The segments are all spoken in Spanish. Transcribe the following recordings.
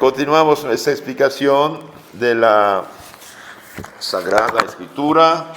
Continuamos esta explicación de la Sagrada Escritura,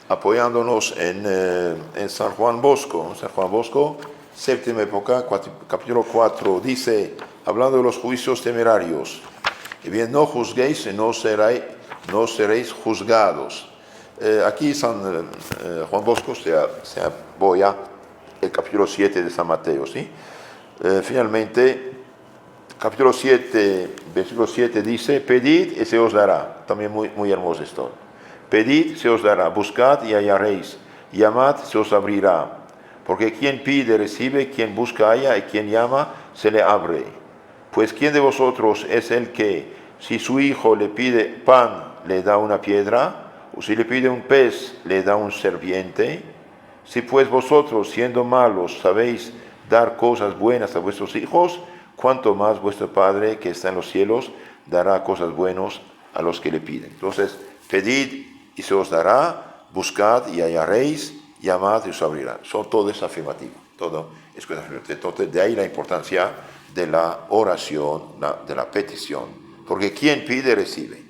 apoyándonos en San Juan Bosco. San Juan Bosco, séptima época, capítulo 4, dice, hablando de los juicios temerarios, y bien, no juzguéis y no seréis juzgados. Aquí San Juan Bosco se apoya el capítulo 7 de San Mateo, ¿sí? Finalmente, capítulo 7, versículo 7 dice, pedid y se os dará. También muy hermoso esto. Pedid, se os dará. Buscad y hallaréis. Llamad, se os abrirá. Porque quien pide, recibe. Quien busca, halla. Y quien llama, se le abre. Pues ¿quién de vosotros es el que, si su hijo le pide pan, le da una piedra? O si le pide un pez, le da un serpiente? Si pues vosotros, siendo malos, sabéis dar cosas buenas a vuestros hijos, cuánto más vuestro Padre que está en los cielos dará cosas buenas a los que le piden. Entonces, pedid y se os dará, buscad y hallaréis, llamad y os abrirá. Todo es afirmativo, todo es cosa afirmativa. Entonces, de ahí la importancia de la oración, de la petición, porque quien pide, recibe.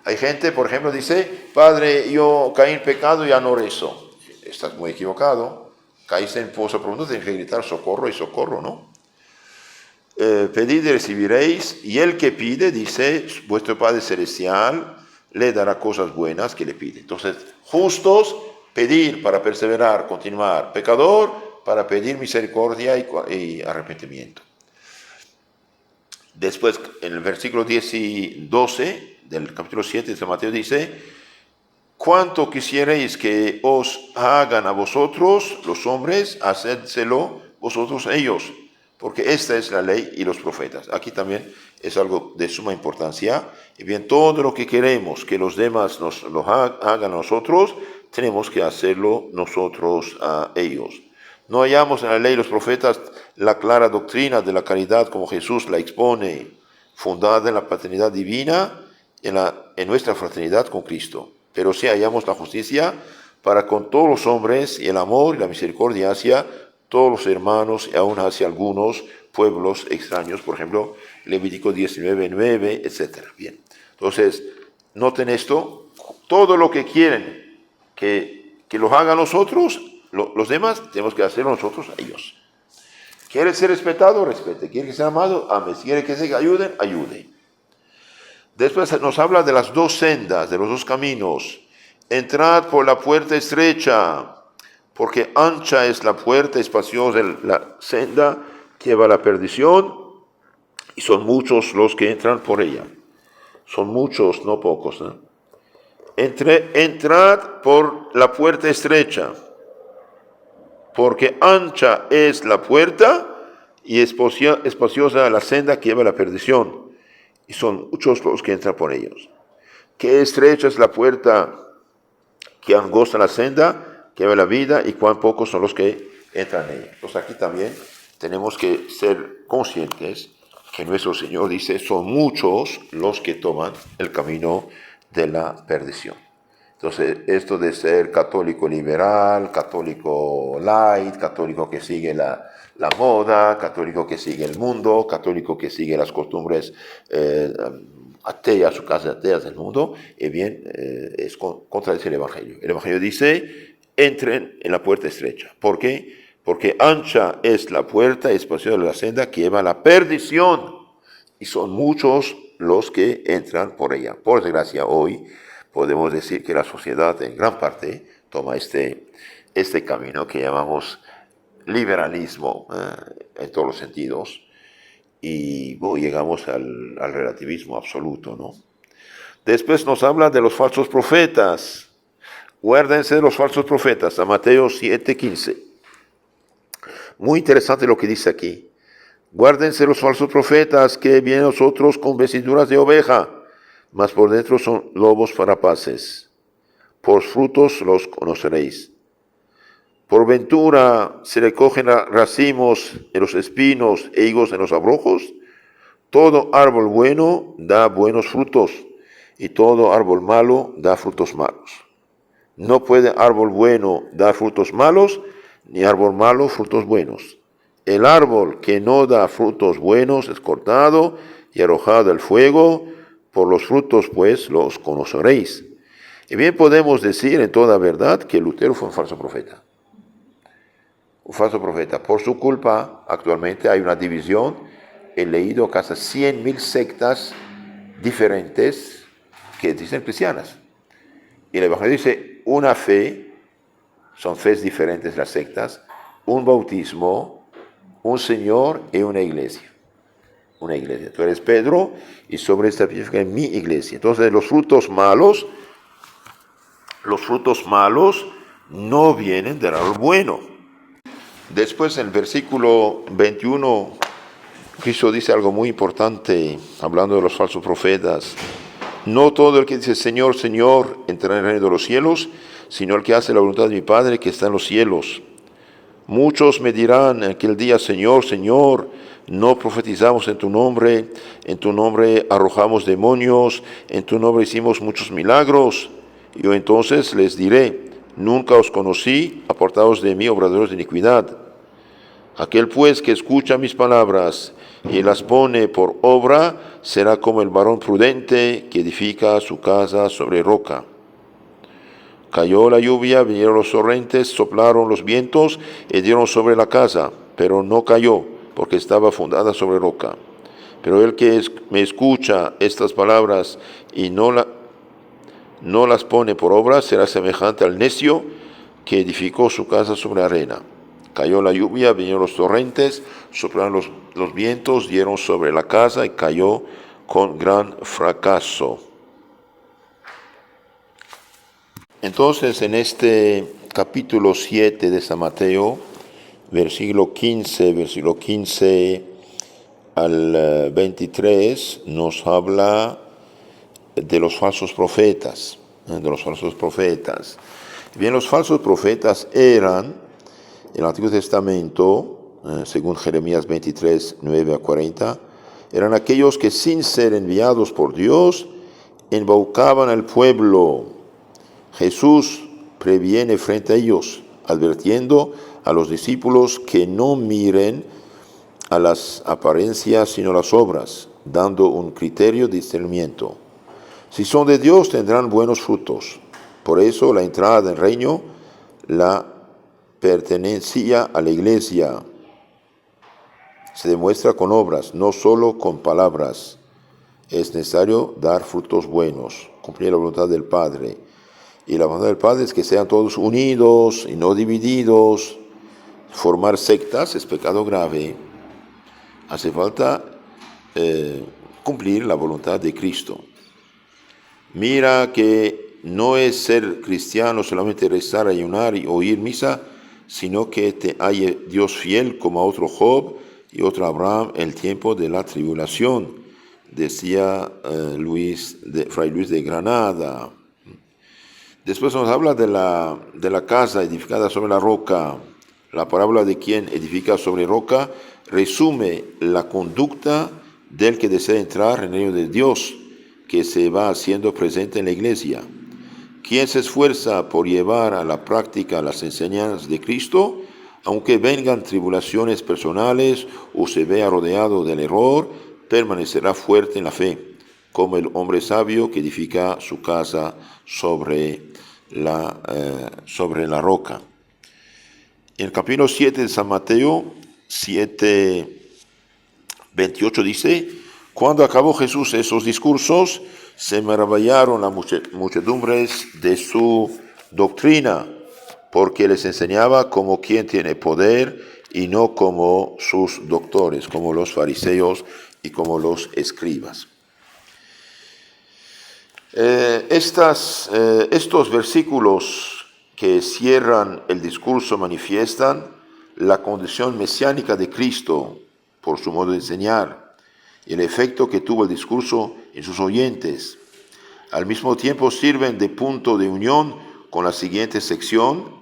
Hay gente, por ejemplo, dice, Padre, yo caí en pecado y ya no rezo. Estás muy equivocado. Caíste en pozo profundo, tienes que gritar socorro y socorro, ¿no? Pedid y recibiréis, y el que pide, dice, vuestro Padre Celestial le dará cosas buenas que le pide. Entonces, justos, pedir para perseverar, continuar. Pecador, para pedir misericordia y arrepentimiento. Después, en el versículo 10 y 12 del capítulo 7 de San Mateo dice, cuánto quisierais que os hagan a vosotros, los hombres, hacédselo vosotros a ellos, porque esta es la ley y los profetas. Aquí también es algo de suma importancia. Y bien, todo lo que queremos que los demás nos lo hagan a nosotros, tenemos que hacerlo nosotros a ellos. No hallamos en la ley y los profetas la clara doctrina de la caridad como Jesús la expone, fundada en la paternidad divina, en nuestra fraternidad con Cristo. Pero sí hallamos la justicia para con todos los hombres y el amor y la misericordia hacia todos los hermanos y aún hacia algunos pueblos extraños, por ejemplo, Levítico 19:9, etc. Bien, entonces, noten esto, todo lo que quieren que los hagan nosotros, los demás, tenemos que hacerlo nosotros a ellos. ¿Quiere ser respetado? Respete. ¿Quiere que sea amado? Ame. ¿Quiere que se ayuden? Ayude. Después nos habla de las dos sendas, de los dos caminos. Entrad por la puerta estrecha, porque ancha es la puerta, espaciosa la senda que lleva a la perdición, y son muchos los que entran por ella. Son muchos, no pocos. Entrad por la puerta estrecha, porque ancha es la puerta y espaciosa la senda que lleva a la perdición, y son muchos los que entran por ellos. Qué estrecha es la puerta, qué angosta la senda que lleva la vida, y cuán pocos son los que entran en ella. Entonces aquí también tenemos que ser conscientes que nuestro Señor dice, son muchos los que toman el camino de la perdición. Entonces, esto de ser católico liberal, católico light, católico que sigue la moda, católico que sigue el mundo, católico que sigue las costumbres ateas o casi ateas del mundo, es contradice el Evangelio. El Evangelio dice, entren en la puerta estrecha. ¿Por qué? Porque ancha es la puerta, espaciosa la senda que lleva a la perdición, y son muchos los que entran por ella. Por desgracia, hoy podemos decir que la sociedad en gran parte toma este camino que llamamos liberalismo en todos los sentidos, y llegamos al relativismo absoluto, ¿no? Después nos habla de los falsos profetas. Guárdense de los falsos profetas, a Mateo 7:15. Muy interesante lo que dice aquí. Guárdense de los falsos profetas que vienen a nosotros con vestiduras de oveja, mas por dentro son lobos rapaces. Por frutos los conoceréis. Por ventura se recogen racimos en los espinos e higos en los abrojos. Todo árbol bueno da buenos frutos, y todo árbol malo da frutos malos. No puede árbol bueno dar frutos malos, ni árbol malo frutos buenos. El árbol que no da frutos buenos es cortado y arrojad al fuego, por los frutos pues los conoceréis. Y bien podemos decir en toda verdad que Lutero fue un falso profeta. Un falso profeta. Por su culpa, actualmente hay una división. He leído casi 100.000 sectas diferentes que dicen cristianas. Y el Evangelio dice una fe, son fes diferentes las sectas, un bautismo, un Señor y una iglesia. Una iglesia. Tú eres Pedro y sobre esta piedra es mi iglesia. Entonces los frutos malos no vienen del árbol bueno. Después en el versículo 21, Cristo dice algo muy importante, hablando de los falsos profetas. No todo el que dice Señor, Señor, entrará en el reino de los cielos, sino el que hace la voluntad de mi Padre que está en los cielos. Muchos me dirán en aquel día, Señor, Señor, no profetizamos en tu nombre arrojamos demonios, en tu nombre hicimos muchos milagros. Yo entonces les diré, nunca os conocí, apartaos de mí, obradores de iniquidad. Aquel pues que escucha mis palabras y las pone por obra, será como el varón prudente que edifica su casa sobre roca. Cayó la lluvia, vinieron los torrentes, soplaron los vientos y dieron sobre la casa, pero no cayó, porque estaba fundada sobre roca. Pero el que me escucha estas palabras y no las pone por obra, será semejante al necio que edificó su casa sobre arena. Cayó la lluvia, vinieron los torrentes, soplaron los vientos, dieron sobre la casa y cayó con gran fracaso. Entonces, en este capítulo 7 de San Mateo, versículo 15 al 23, nos habla de los falsos profetas. Bien, los falsos profetas eran, en el Antiguo Testamento, según Jeremías 23, 9 a 40, eran aquellos que sin ser enviados por Dios, embaucaban al pueblo. Jesús previene frente a ellos, advirtiendo a los discípulos que no miren a las apariencias sino a las obras, dando un criterio de discernimiento. Si son de Dios tendrán buenos frutos. Por eso la entrada del reino, la pertenencia a la iglesia, se demuestra con obras, no solo con palabras. Es necesario dar frutos buenos, cumplir la voluntad del Padre. Y la voluntad del Padre es que sean todos unidos y no divididos. Formar sectas es pecado grave. Hace falta cumplir la voluntad de Cristo. Mira que no es ser cristiano solamente rezar, ayunar y oír misa, sino que te halle Dios fiel como a otro Job y otro Abraham en el tiempo de la tribulación, decía Fray Luis de Granada. Después nos habla de la casa edificada sobre la roca. La parábola de quien edifica sobre roca resume la conducta del que desea entrar en el reino de Dios, que se va haciendo presente en la iglesia. Quien se esfuerza por llevar a la práctica las enseñanzas de Cristo, aunque vengan tribulaciones personales o se vea rodeado del error, permanecerá fuerte en la fe, como el hombre sabio que edifica su casa sobre la roca. En el capítulo 7 de San Mateo, 7:28 dice, cuando acabó Jesús esos discursos, se maravillaron las muchedumbres de su doctrina, porque les enseñaba como quien tiene poder y no como sus doctores, como los fariseos y como los escribas. Estos versículos que cierran el discurso manifiestan la condición mesiánica de Cristo por su modo de enseñar y el efecto que tuvo el discurso en sus oyentes. Al mismo tiempo sirven de punto de unión con la siguiente sección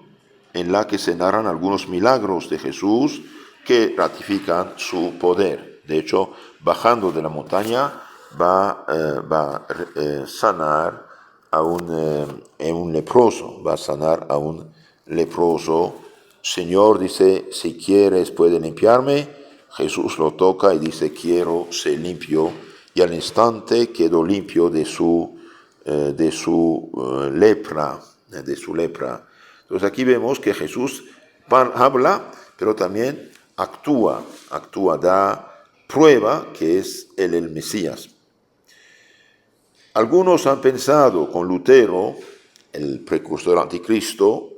en la que se narran algunos milagros de Jesús que ratifican su poder. De hecho, bajando de la montaña va a sanar a un leproso, va a sanar a un leproso. Señor dice, si quieres puede limpiarme. Jesús lo toca y dice, quiero, sé limpio. y al instante quedó limpio de su lepra. Entonces aquí vemos que Jesús habla, pero también actúa, da prueba que es él el Mesías. Algunos han pensado con Lutero, el precursor del anticristo,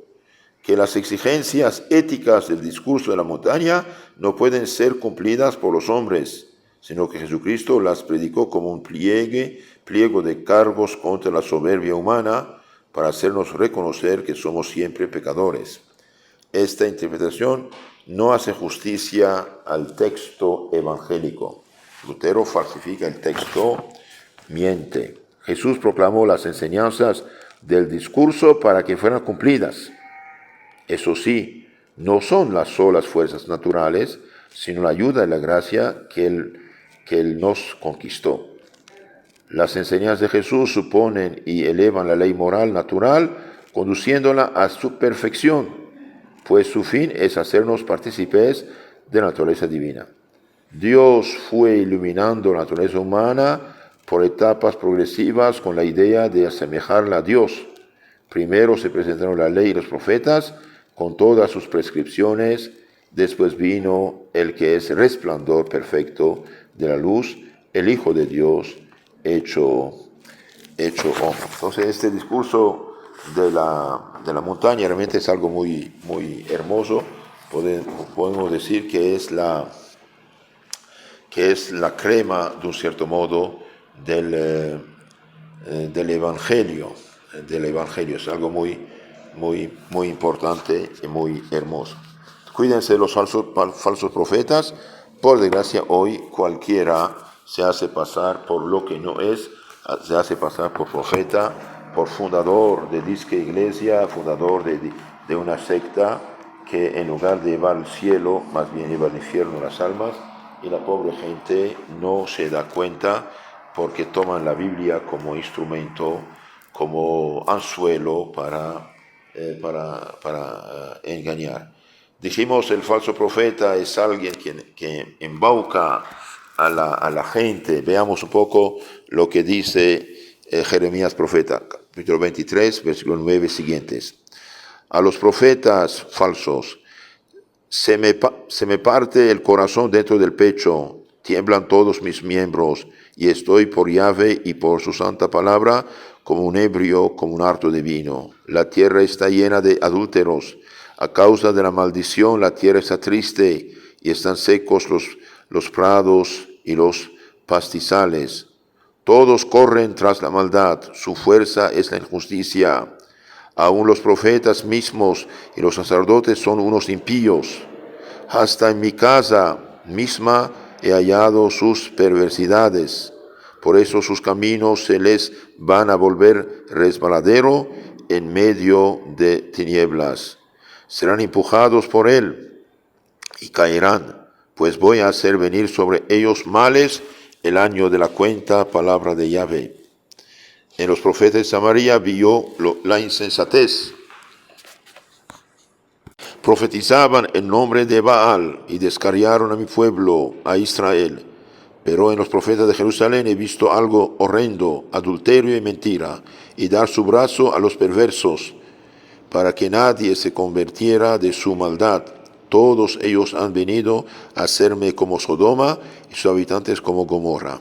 que las exigencias éticas del discurso de la montaña no pueden ser cumplidas por los hombres, sino que Jesucristo las predicó como un pliego de cargos contra la soberbia humana para hacernos reconocer que somos siempre pecadores. Esta interpretación no hace justicia al texto evangélico. Lutero falsifica el texto, miente. Jesús proclamó las enseñanzas del discurso para que fueran cumplidas. Eso sí, no son las solas fuerzas naturales, sino la ayuda y la gracia que Él nos conquistó. Las enseñanzas de Jesús suponen y elevan la ley moral natural, conduciéndola a su perfección, pues su fin es hacernos partícipes de la naturaleza divina. Dios fue iluminando la naturaleza humana por etapas progresivas con la idea de asemejarla a Dios. Primero se presentaron la ley y los profetas con todas sus prescripciones, después vino el que es resplandor perfecto de la luz, el Hijo de Dios hecho hombre. Entonces este discurso de la montaña realmente es algo muy, muy hermoso. Podemos decir que es la crema, de un cierto modo, del Evangelio. Es algo muy, muy, muy importante y muy hermoso. Cuídense de los falsos profetas. Por desgracia, hoy cualquiera se hace pasar por lo que no es, se hace pasar por profeta, por fundador de disque iglesia, fundador de una secta que en lugar de llevar al cielo, más bien lleva al infierno las almas, y la pobre gente no se da cuenta porque toman la Biblia como instrumento, como anzuelo para engañar. Dijimos, el falso profeta es alguien que embauca a la gente. Veamos un poco lo que dice Jeremías profeta, capítulo 23, versículo 9 siguientes. A los profetas falsos se me parte el corazón dentro del pecho, tiemblan todos mis miembros, y estoy por Yahvé y por su santa palabra como un ebrio, como un harto de vino. La tierra está llena de adúlteros. A causa de la maldición la tierra está triste y están secos los prados y los pastizales. Todos corren tras la maldad, su fuerza es la injusticia. Aún los profetas mismos y los sacerdotes son unos impíos. Hasta en mi casa misma he hallado sus perversidades. Por eso sus caminos se les van a volver resbaladero en medio de tinieblas. Serán empujados por él y caerán, pues voy a hacer venir sobre ellos males el año de la cuenta, palabra de Yahvé. En los profetas de Samaria vio la insensatez. Profetizaban en nombre de Baal y descarriaron a mi pueblo, a Israel. Pero en los profetas de Jerusalén he visto algo horrendo, adulterio y mentira, y dar su brazo a los perversos, para que nadie se convirtiera de su maldad. Todos ellos han venido a hacerme como Sodoma y sus habitantes como Gomorra.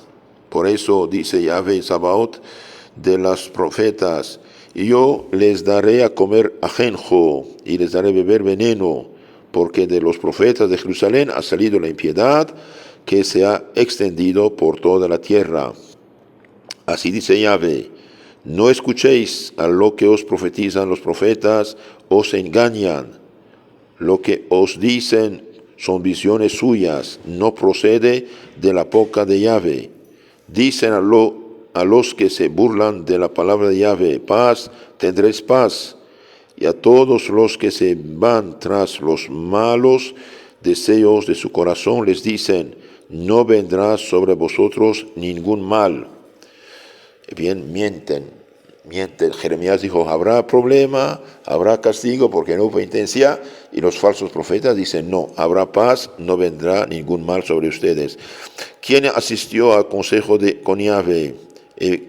Por eso dice Yahvé Sabaoth de los profetas: y yo les daré a comer ajenjo y les daré beber veneno, porque de los profetas de Jerusalén ha salido la impiedad que se ha extendido por toda la tierra. Así dice Yahvé: no escuchéis a lo que os profetizan los profetas, os engañan. Lo que os dicen son visiones suyas, no procede de la boca de Yahvé. Dicen a los que se burlan de la palabra de Yahvé: paz, tendréis paz. Y a todos los que se van tras los malos deseos de su corazón les dicen: no vendrá sobre vosotros ningún mal. Bien, mienten mienten. Jeremías dijo, habrá problema, habrá castigo porque no hubo penitencia, y los falsos profetas dicen, no, habrá paz, no vendrá ningún mal sobre ustedes. ¿Quién asistió al consejo con Yahvé?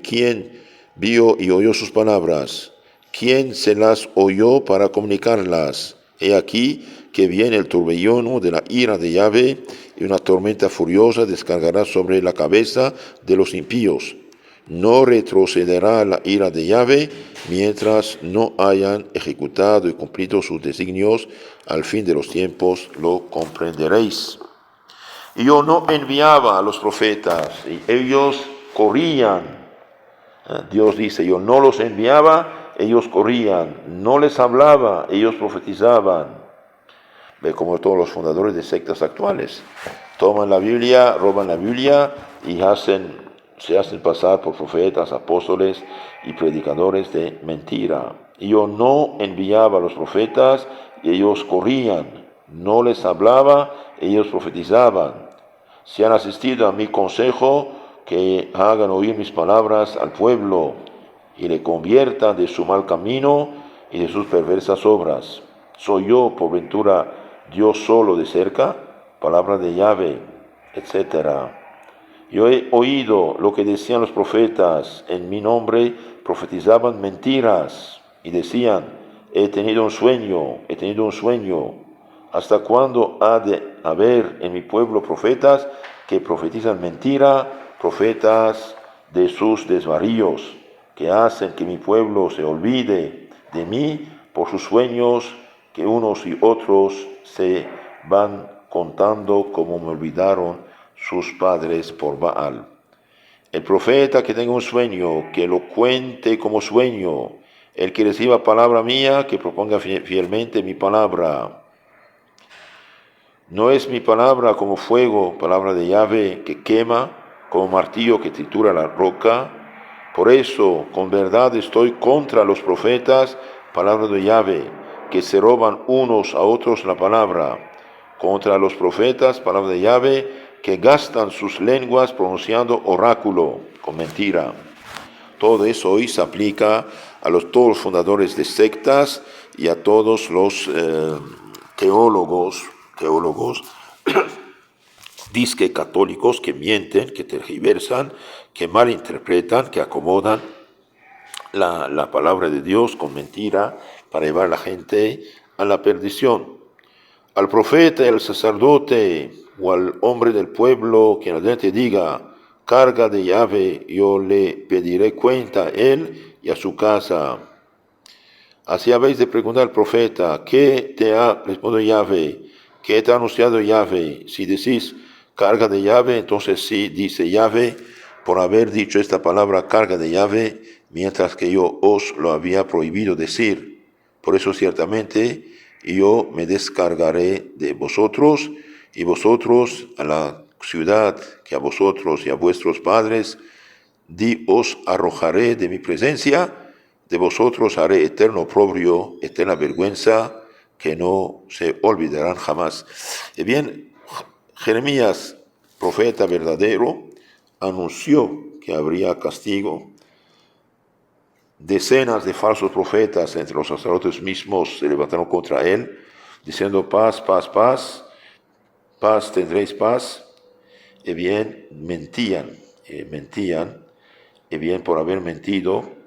¿Quién vio y oyó sus palabras? ¿Quién se las oyó para comunicarlas? He aquí que viene el torbellino de la ira de Yahvé, y una tormenta furiosa descargará sobre la cabeza de los impíos. No retrocederá la ira de Yahvé mientras no hayan ejecutado y cumplido sus designios. Al fin de los tiempos lo comprenderéis. Y yo no enviaba a los profetas, y ellos corrían. Dios dice, yo no los enviaba, ellos corrían. No les hablaba, ellos profetizaban. Ve como todos los fundadores de sectas actuales. Toman la Biblia, roban la Biblia y se hacen pasar por profetas, apóstoles y predicadores de mentira. Y yo no enviaba a los profetas y ellos corrían. No les hablaba, ellos profetizaban. Si han asistido a mi consejo, que hagan oír mis palabras al pueblo y le conviertan de su mal camino y de sus perversas obras. ¿Soy yo, por ventura, Dios solo de cerca? Palabra de Yahvé, etc. Yo he oído lo que decían los profetas, en mi nombre profetizaban mentiras y decían, he tenido un sueño. ¿Hasta cuándo ha de haber en mi pueblo profetas que profetizan mentira, profetas de sus desvaríos, que hacen que mi pueblo se olvide de mí por sus sueños, que unos y otros se van contando como me olvidaron sus padres por Baal? El profeta que tenga un sueño, que lo cuente como sueño. El que reciba palabra mía, que proponga fielmente mi palabra. No es mi palabra como fuego, palabra de Yahvé, que quema, como martillo que tritura la roca. Por eso, con verdad estoy contra los profetas, palabra de Yahvé, que se roban unos a otros la palabra. Contra los profetas, palabra de Yahvé, que gastan sus lenguas pronunciando oráculo, con mentira. Todo eso hoy se aplica a todos los fundadores de sectas y a todos los teólogos, disque católicos que mienten, que tergiversan, que malinterpretan, que acomodan la palabra de Dios con mentira para llevar a la gente a la perdición. Al profeta y al sacerdote o al hombre del pueblo que la gente diga, carga de Yahvé, yo le pediré cuenta a él y a su casa. Así habéis de preguntar al profeta, ¿qué te ha respondido Yahvé? ¿Qué te ha anunciado Yahvé? Si decís carga de Yahvé, entonces sí, dice Yahvé, por haber dicho esta palabra carga de Yahvé, mientras que yo os lo había prohibido decir. Por eso ciertamente yo me descargaré de vosotros, y vosotros a la ciudad que a vosotros y a vuestros padres os arrojaré de mi presencia. De vosotros haré eterno oprobio, eterna vergüenza, que no se olvidarán jamás. Y bien, Jeremías, profeta verdadero, anunció que habría castigo. Decenas de falsos profetas entre los sacerdotes mismos se levantaron contra él, diciendo paz, paz, paz, paz, tendréis paz. Y bien, mentían, y bien, por haber mentido,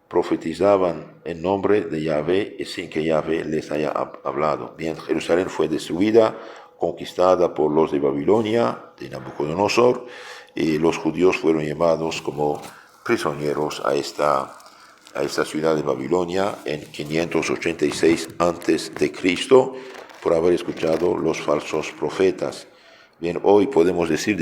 profetizaban en nombre de Yahvé y sin que Yahvé les haya hablado. Bien, Jerusalén fue destruida, conquistada por los de Babilonia, de Nabucodonosor, y los judíos fueron llevados como prisioneros a esta ciudad de Babilonia en 586 a.C., por haber escuchado los falsos profetas. Bien, hoy podemos decir,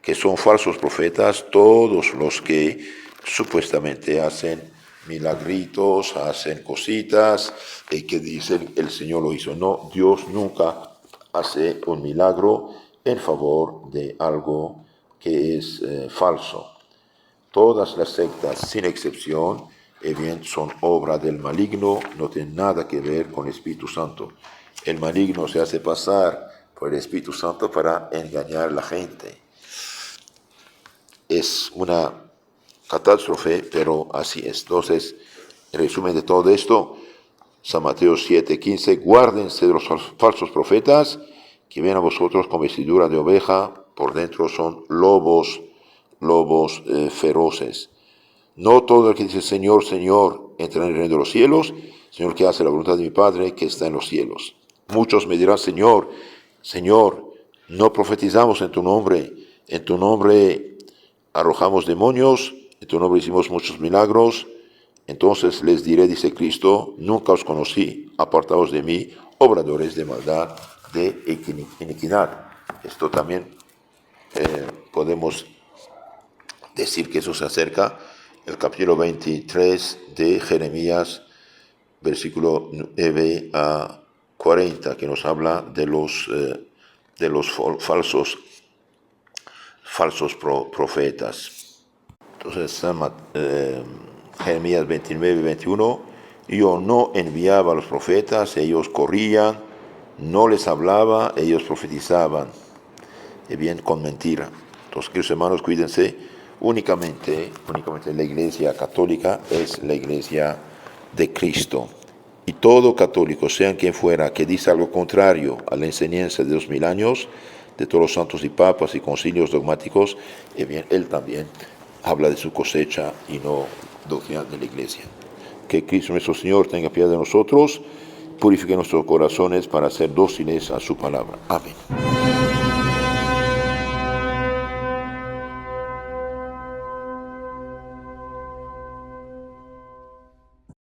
que son falsos profetas todos los que supuestamente hacen milagritos, hacen cositas, que dicen el Señor lo hizo. No, Dios nunca hace un milagro en favor de algo que es falso. Todas las sectas, sin excepción, bien, son obra del maligno, no tienen nada que ver con el Espíritu Santo. El maligno se hace pasar por el Espíritu Santo para engañar a la gente. Es una catástrofe, pero así es. Entonces, en resumen de todo esto, San Mateo 7:15, guárdense de los falsos profetas que vienen a vosotros con vestidura de oveja, por dentro son lobos feroces. No todo el que dice Señor, Señor, entra en el reino de los cielos, sino el que hace la voluntad de mi Padre que está en los cielos. Muchos me dirán, Señor, Señor, no profetizamos en tu nombre arrojamos demonios, en tu nombre hicimos muchos milagros. Entonces les diré, dice Cristo, nunca os conocí, apartaos de mí, obradores de maldad, de iniquidad. Esto también podemos decir que eso se acerca el capítulo 23 de Jeremías, versículo 9 a 40, que nos habla de los falsos profetas. Entonces, Jeremías 29 y 21, yo no enviaba a los profetas, ellos corrían, no les hablaba, ellos profetizaban, y bien con mentira. Entonces, queridos hermanos, cuídense, únicamente la iglesia católica es la iglesia de Cristo. Y todo católico, sean quien fuera, que dice algo contrario a la enseñanza de 2000 años, de todos los santos y papas y concilios dogmáticos, bien, él también habla de su cosecha y no doctrina de la iglesia. Que Cristo nuestro Señor tenga piedad de nosotros, purifique nuestros corazones para ser dóciles a su palabra. Amén.